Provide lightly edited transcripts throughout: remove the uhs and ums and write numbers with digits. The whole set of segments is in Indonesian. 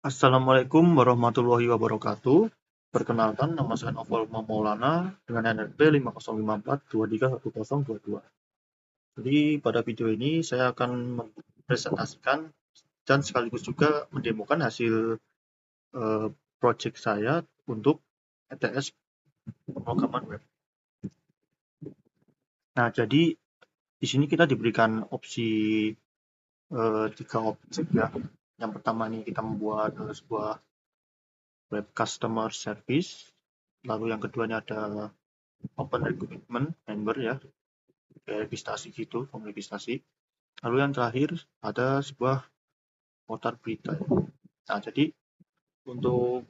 Assalamualaikum warahmatullahi wabarakatuh. Perkenalkan, nama saya Novel Maulana dengan NRP 50542310022. Jadi pada video ini saya akan mempresentasikan dan sekaligus juga mendemokan hasil project saya untuk ETS pemrograman web. Nah, jadi di sini kita diberikan opsi 3 objek ya. Yang pertama ini kita membuat sebuah web customer service. Lalu yang keduanya ada open recruitment member ya, kayak registrasi gitu, form registrasi. Lalu yang terakhir ada sebuah portal berita. Nah, jadi untuk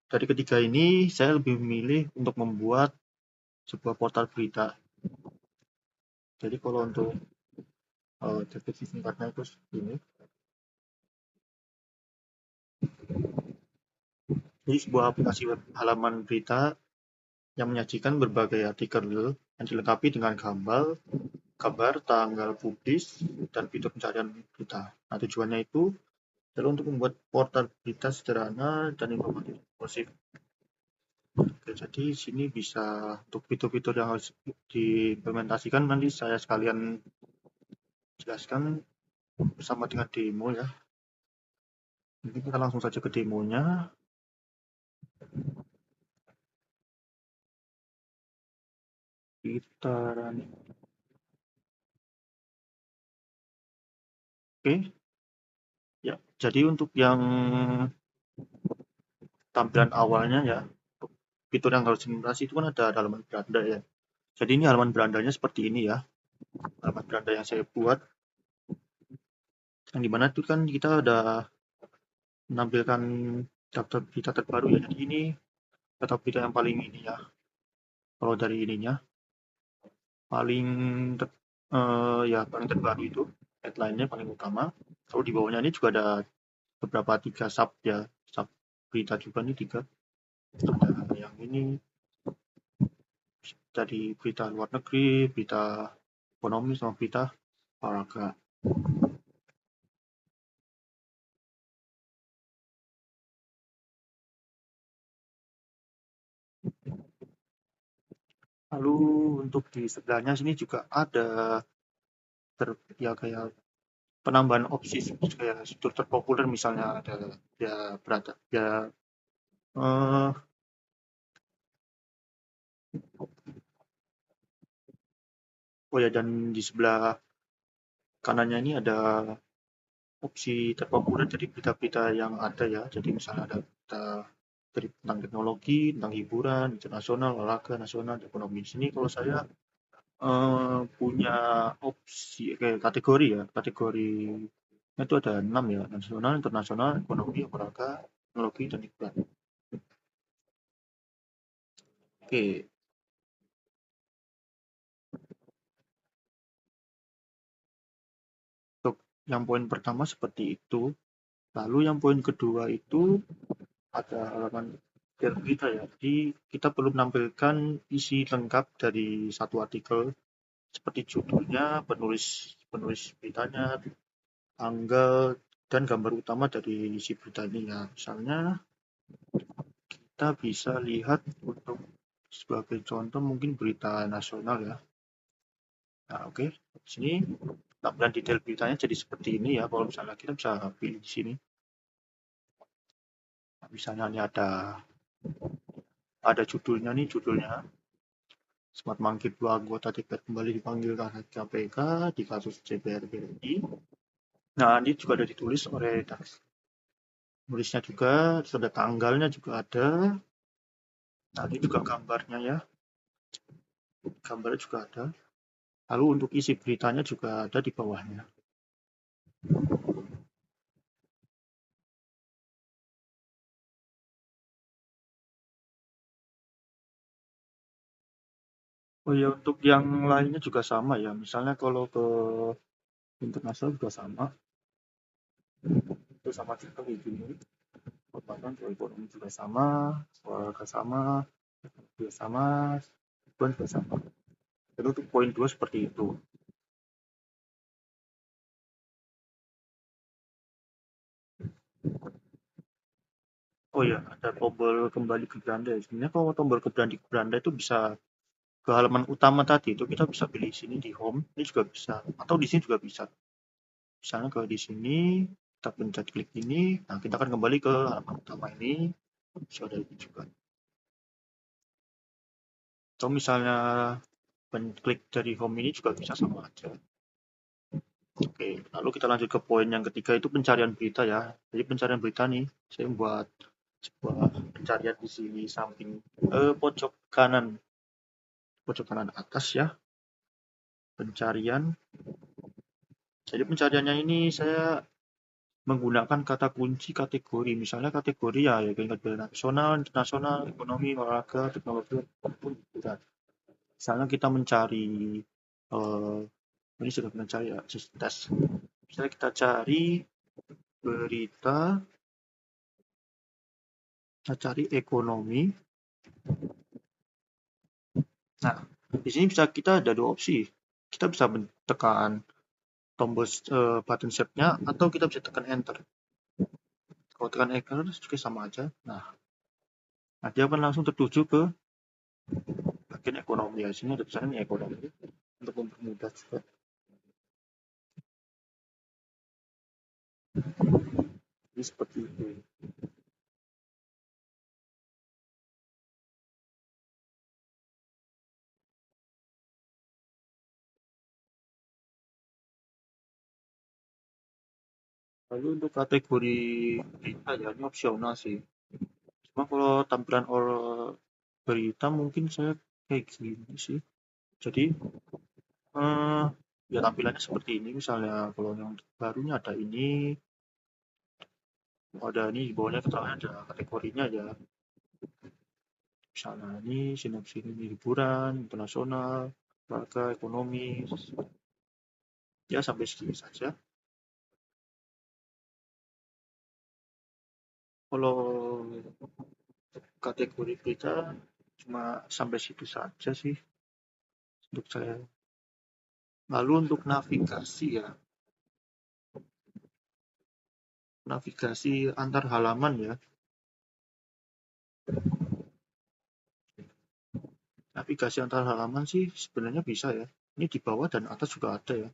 dari ketiga ini saya lebih memilih untuk membuat sebuah portal berita. Jadi kalau untuk deskripsi singkatnya itu seperti ini. Jadi sebuah aplikasi web halaman berita yang menyajikan berbagai artikel yang dilengkapi dengan kabar, tanggal publis, dan fitur pencarian berita. Nah, tujuannya itu adalah untuk membuat portal berita sederhana dan informatif eksklusif. Oke, jadi sini bisa untuk fitur-fitur yang harus diimplementasikan nanti saya sekalian jelaskan bersama dengan demo ya. Mungkin kita langsung saja ke demonya. Kita running. Oke, ya. Jadi untuk yang tampilan awalnya ya, fitur yang harus diimplementasi itu kan ada halaman beranda ya. Jadi ini halaman berandanya seperti ini ya. Halaman beranda yang saya buat. Yang dimana itu kan kita ada menampilkan daftar berita terbaru ya. Jadi ini daftar berita yang paling ini ya. Kalau dari ininya paling ya paling terbaru itu headline-nya paling utama. Kalau di bawahnya ini juga ada beberapa 3 sub ya, sub berita juga nih 3. Ada yang ini dari berita luar negeri, berita ekonomi sama berita olahraga. Lalu untuk di sebelahnya sini juga ada ya kayak penambahan opsi kayak fitur terpopuler misalnya ada ya berada ya eh, oh ya dan di sebelah kanannya ini ada opsi terpopuler dari berita-berita yang ada ya. Jadi misalnya ada berita dari tentang teknologi, tentang hiburan, internasional, olahraga, nasional, ekonomi. Di sini kalau saya punya opsi kayak kategori ya, kategori itu ada 6 ya, nasional, internasional, ekonomi, olahraga, teknologi, dan hiburan. Oke, untuk yang poin pertama seperti itu. Lalu yang poin kedua itu ada halaman berita ya. Jadi kita perlu menampilkan isi lengkap dari satu artikel seperti judulnya, penulis penulis beritanya, tanggal, dan gambar utama dari isi berita ini ya. Misalnya kita bisa lihat untuk sebagai contoh mungkin berita nasional ya. Nah, oke. Di sini tampilan detail beritanya jadi seperti ini ya. Kalau misalnya kita bisa pilih di sini. Nah, misalnya ini ada judulnya nih, judulnya Smart Mangkir 2 anggota DPR kembali dipanggil karena KPK di kasus CPR BRI. Nah, ini juga ada ditulis oleh redaksi. Nulisnya juga, terus ada tanggalnya juga ada. Nah, ini juga gambarnya ya. Gambarnya juga ada. Lalu untuk isi beritanya juga ada di bawahnya. Oh ya, untuk yang lainnya juga sama ya. Misalnya kalau ke internasional juga sama. Itu sama juga kayak gini. Bahkan soal ekonomi juga sama, olahraga sama, juga sama, hiburan juga sama. Dan untuk poin 2 seperti itu. Oh ya, ada tombol kembali ke beranda ya. Sebenarnya kalau tombol kembali ke beranda itu bisa ke halaman utama tadi itu kita bisa pilih sini di home, ini juga bisa, atau di sini juga bisa. Misalnya kalau di sini kita pencet klik ini, nah kita akan kembali ke halaman utama ini, bisa ada ini juga. Atau misalnya klik dari home ini juga bisa sama aja. Oke, lalu kita lanjut ke poin yang ketiga itu pencarian berita ya. Jadi pencarian berita nih, saya buat sebuah pencarian di sini samping pojok kanan atas ya, pencarian. Jadi pencariannya ini saya menggunakan kata kunci kategori. Misalnya kategori ya, kategori nasional, internasional, ekonomi, olahraga, teknologi, apapun hiburan. Misalnya kita mencari ini sudah mencari ya, tes. Misalnya kita cari berita, kita cari ekonomi. Nah, di sini kita ada dua opsi. Kita bisa tekan tombol button shift-nya atau kita bisa tekan enter. Kalau tekan enter juga sama aja. Nah, dia akan langsung tertuju ke bagian ekonomi ya. Sini ada tulisannya ekonomi untuk mempermudah juga. Jadi seperti itu. Lalu untuk kategori berita ya, ini opsional sih. Cuma kalau tampilan berita mungkin saya kayak gini sih. Jadi ya tampilannya seperti ini. Misalnya kalau yang barunya ada ini, ada ini di bawahnya keterangan ada kategorinya ya. Misalnya ini sinopsis ini hiburan, internasional, olahraga, ekonomi, ya sampai segini saja. Kalau kategori berita cuma sampai situ saja sih untuk saya. Lalu untuk navigasi ya, navigasi antar halaman ya. Navigasi antar halaman sih sebenarnya bisa ya. Ini di bawah dan atas juga ada ya.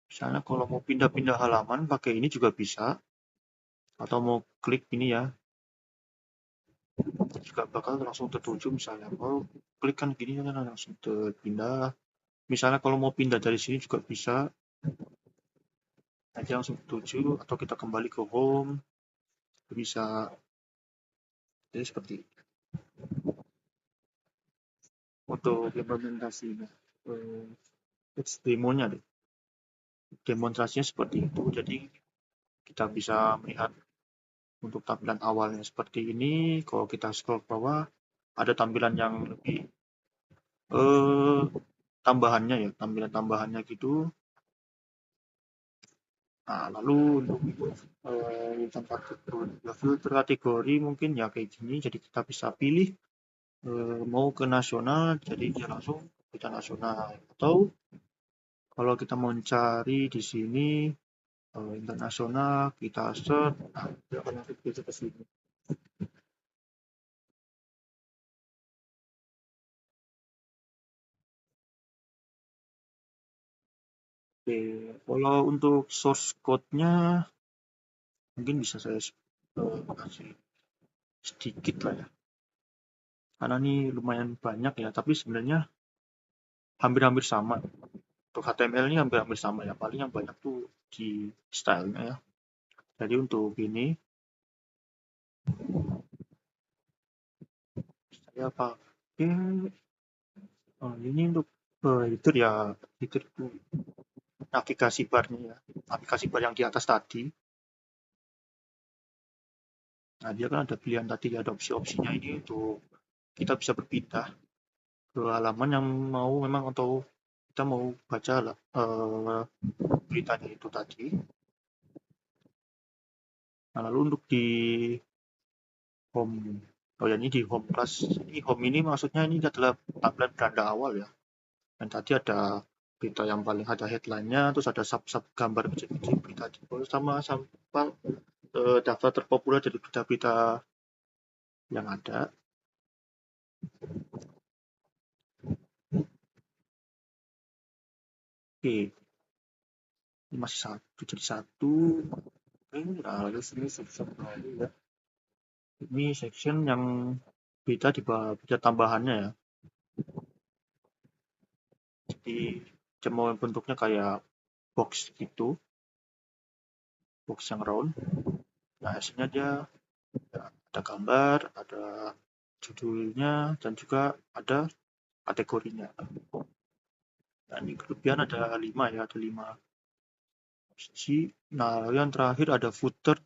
Misalnya kalau mau pindah-pindah halaman pakai ini juga bisa. Atau mau klik ini ya, juga bakal langsung tertuju misalnya. Kalau klik kan gini kan langsung terpindah. Misalnya kalau mau pindah dari sini juga bisa. Nanti langsung tertuju atau kita kembali ke home. Bisa. Jadi seperti itu. Untuk implementasinya. Demonya deh. Demonstrasinya seperti itu. Jadi kita bisa melihat untuk tampilan awalnya seperti ini. Kalau kita scroll ke bawah, ada tampilan yang lebih tambahannya ya, tampilan tambahannya gitu. Nah, lalu untuk filter kategori mungkin ya kayak gini. Jadi kita bisa pilih mau ke nasional, jadi dia langsung kita nasional. Atau kalau kita mau cari di sini internasional, kita search, nah, dia akan langsung ke sini. Oke, kalau untuk source code-nya mungkin bisa saya kasih sedikit lah ya. Karena ini lumayan banyak ya, tapi sebenarnya hampir-hampir sama. Untuk HTML ini hampir-hampir sama ya. Paling yang banyak tuh di stylenya ya. Jadi untuk ini saya pakai ini untuk itu ya, itu navigasi barnya ya, navigasi bar yang di atas tadi. Nah dia kan ada pilihan tadi, ada opsi-opsinya ini untuk kita bisa berpindah ke halaman yang mau memang atau kita mau baca lah beritanya itu tadi. Nah lalu untuk di home, oh ya ini di home plus, ini home ini maksudnya ini adalah tampilan beranda awal ya. Dan tadi ada berita yang paling ada headline-nya, terus ada sub-sub gambar kecil-kecil berita di bawah sama daftar terpopuler dari berita-berita yang ada. Oke, ini masih satu jadi satu. Lalu ini section lalu ya. Ini section yang berita di bawah berita tambahannya ya. Jadi cuma bentuknya kayak box gitu, box yang round. Nah, hasilnya dia ada gambar, ada judulnya, dan juga ada kategorinya. Nah, ini kelebihan ada 5 ya, ada 5 opsi. Nah, yang terakhir ada footer,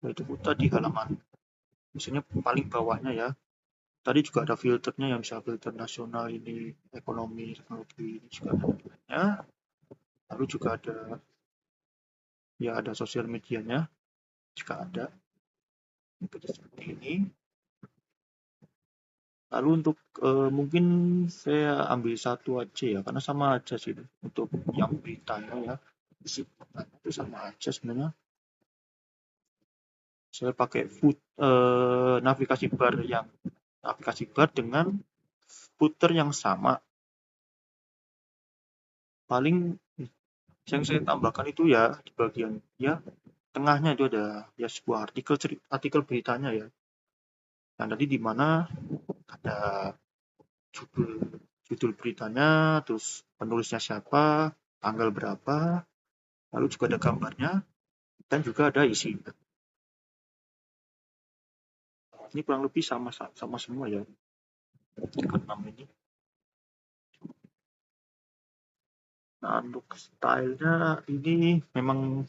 yaitu footer di halaman. Misalnya paling bawahnya ya. Tadi juga ada filternya yang bisa filter nasional, ini ekonomi, teknologi, ini juga ada nilainya. Lalu juga ada sosial medianya, juga ada. Seperti ini. Lalu untuk mungkin saya ambil satu aja ya, karena sama aja sih untuk yang beritanya ya. Isi beritanya itu sama aja sebenarnya. Saya pakai navigasi bar dengan footer yang sama. Paling yang saya tambahkan itu ya di bagian ya tengahnya itu ada ya sebuah artikel beritanya ya. Yang tadi di mana ada judul beritanya, terus penulisnya siapa, tanggal berapa, lalu juga ada gambarnya, dan juga ada isinya. Ini kurang lebih sama semua ya, keenam ini. Nah, untuk stylenya ini memang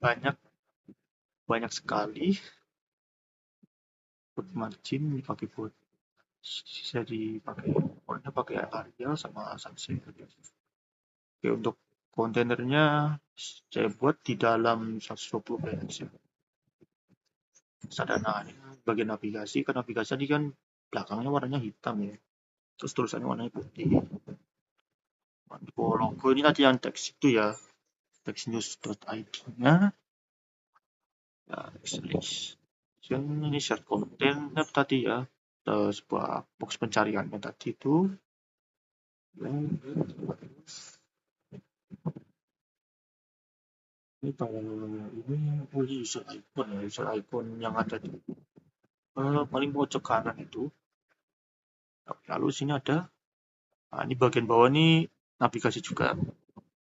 banyak sekali. Buat margin dipakai buat bisa dipakai, pokoknya pakai Arial sama Sunset. Oke, untuk kontainernya saya buat di dalam 120 px ya. Nah, ini bagian navigasi. Kan navigasi tadi kan belakangnya warnanya hitam ya. Terus tulisannya warnanya putih. Logo ini tadi yang teks itu ya. Textnews.id-nya. Ya, ini share container tadi ya. Sebuah box pencariannya tadi itu. Ini kalau ini user icon yang ada di paling pojok kanan itu. Lalu sini ada, nah ini bagian bawah ini navigasi juga.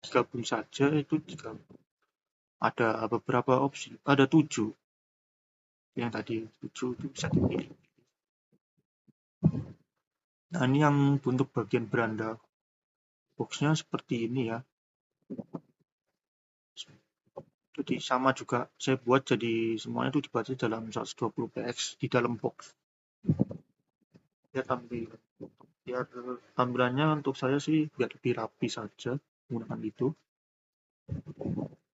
Digabung saja itu ada beberapa opsi, ada 7. Yang tadi 7 itu bisa dipilih. Nah, ini yang untuk bagian beranda boxnya seperti ini ya. Jadi sama juga saya buat, jadi semuanya itu dibaca dalam 120 px di dalam box. Biar tampilannya untuk saya sih biar lebih rapi saja menggunakan itu.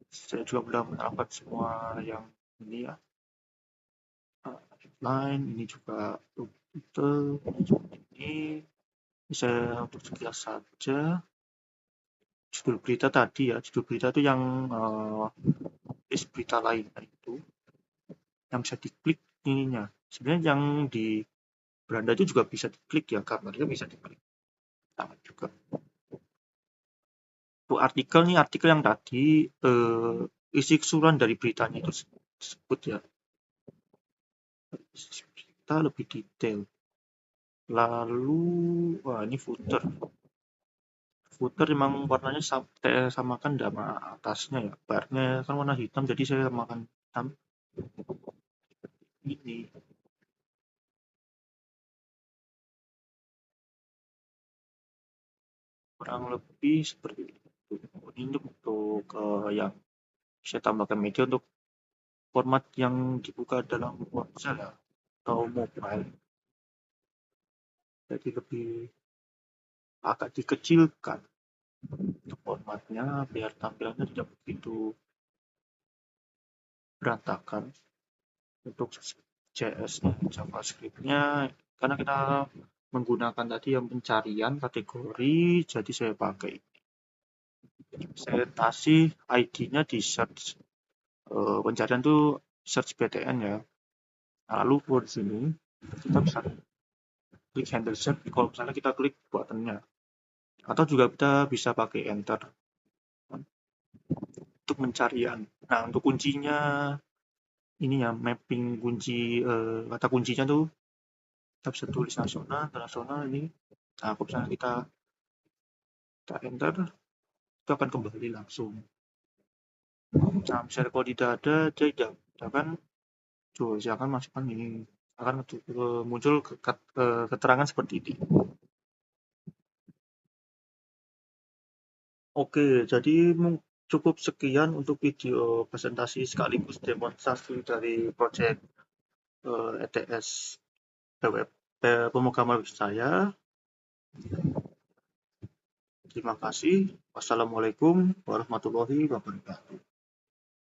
Saya juga sudah menerapkan semua yang ini ya, line ini juga itu ini saya untuk sekilas saja. Judul berita tadi ya, judul berita itu yang berita lain itu yang bisa diklik ininya. Sebenarnya yang di beranda itu juga bisa diklik ya, gambarnya bisa diklik. Sama juga. Untuk artikel yang tadi isi keseluruhan dari beritanya itu disebut ya. Kita lebih detail. Lalu ini footer. Footer memang warnanya saya samakan sama atasnya ya. Barnya kan warna hitam, jadi saya samakan hitam. Ini kurang lebih seperti itu. Ini untuk yang saya tambahkan media untuk format yang dibuka dalam ponsel ya, atau mobile. Jadi lebih agak dikecilkan untuk formatnya biar tampilannya tidak begitu berantakan. Untuk JS-nya, JavaScript-nya, karena kita menggunakan tadi yang pencarian kategori, jadi saya pakai ini. Saya kasih ID-nya di search pencarian tuh search PTN ya. Nah, lalu di sini kita bisa klik handle search kalau misalnya kita klik buttonnya, atau juga kita bisa pakai enter untuk pencarian. Nah, untuk kuncinya ini ya, mapping kunci kata kuncinya tuh kita bisa tulis nasional, internasional ini. Nah, kalau misalnya kita enter, itu akan kembali langsung. Nah, misalnya kalau tidak ada, dia tidak akan silakan masukkan ini. Akan muncul keterangan seperti ini. Oke, jadi cukup sekian untuk video presentasi sekaligus demonstrasi dari proyek ETS web pemrograman web saya. Terima kasih. Wassalamualaikum warahmatullahi wabarakatuh.